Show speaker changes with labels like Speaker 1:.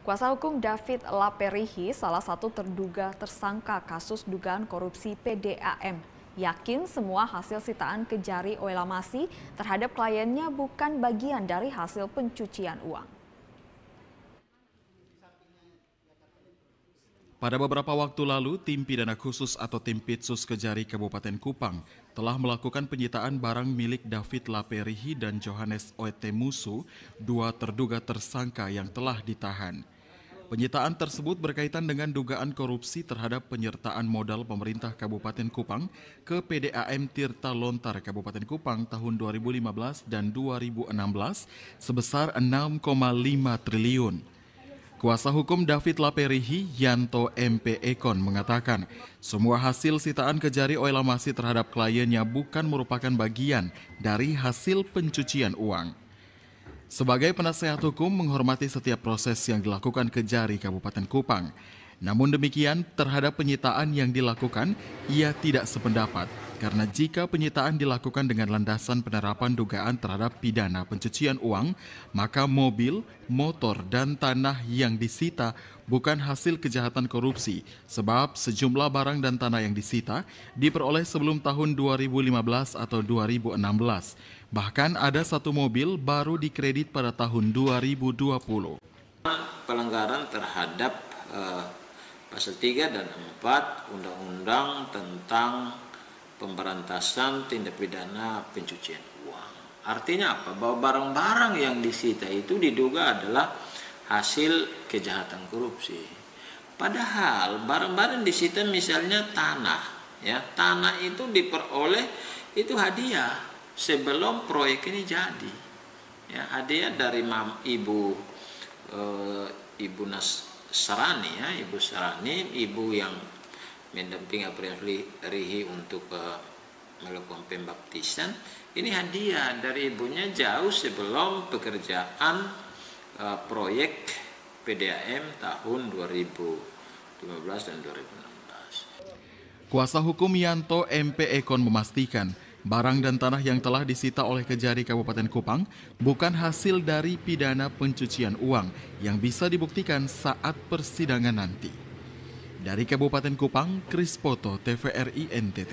Speaker 1: Kuasa hukum David Laperihi, salah satu terduga tersangka kasus dugaan korupsi PDAM, yakin semua hasil sitaan Kejari Oelamasi terhadap kliennya bukan bagian dari hasil pencucian uang.
Speaker 2: Pada beberapa waktu lalu, Tim Pidana Khusus atau Tim Pitsus Kejari Kabupaten Kupang telah melakukan penyitaan barang milik David Laperihi dan Johannes Oetemusu, dua terduga tersangka yang telah ditahan. Penyitaan tersebut berkaitan dengan dugaan korupsi terhadap penyertaan modal pemerintah Kabupaten Kupang ke PDAM Tirta Lontar Kabupaten Kupang tahun 2015 dan 2016 sebesar 6,5 triliun. Kuasa hukum David Laperihi, Yanto MP Ekon, mengatakan semua hasil sitaan Kejari Oelamasi terhadap kliennya bukan merupakan bagian dari hasil pencucian uang. Sebagai penasehat hukum menghormati setiap proses yang dilakukan Kejari Kabupaten Kupang. Namun demikian, terhadap penyitaan yang dilakukan, ia tidak sependapat karena jika penyitaan dilakukan dengan landasan penerapan dugaan terhadap pidana pencucian uang, maka mobil, motor, dan tanah yang disita bukan hasil kejahatan korupsi sebab sejumlah barang dan tanah yang disita diperoleh sebelum tahun 2015 atau 2016. Bahkan ada satu mobil baru dikredit pada tahun 2020.
Speaker 3: Pelanggaran terhadap Pasal 3 dan 4 Undang-Undang tentang Pemberantasan Tindak Pidana Pencucian Uang. Artinya apa? Bahwa barang-barang yang disita itu diduga adalah hasil kejahatan korupsi. Padahal barang-barang disita misalnya tanah, ya, tanah itu diperoleh itu hadiah sebelum proyek ini jadi. Ya, hadiah dari Ibu Sarani, ya, Ibu Sarani, ibu yang mendampingi Laperihi untuk melakukan pembaptisan. Ini hadiah dari ibunya jauh sebelum pekerjaan proyek PDAM tahun 2015 dan 2016.
Speaker 2: Kuasa hukum Yanto MP Ekon memastikan barang dan tanah yang telah disita oleh Kejari Kabupaten Kupang bukan hasil dari pidana pencucian uang yang bisa dibuktikan saat persidangan nanti. Dari Kabupaten Kupang, Kris Poto, TVRI NTT.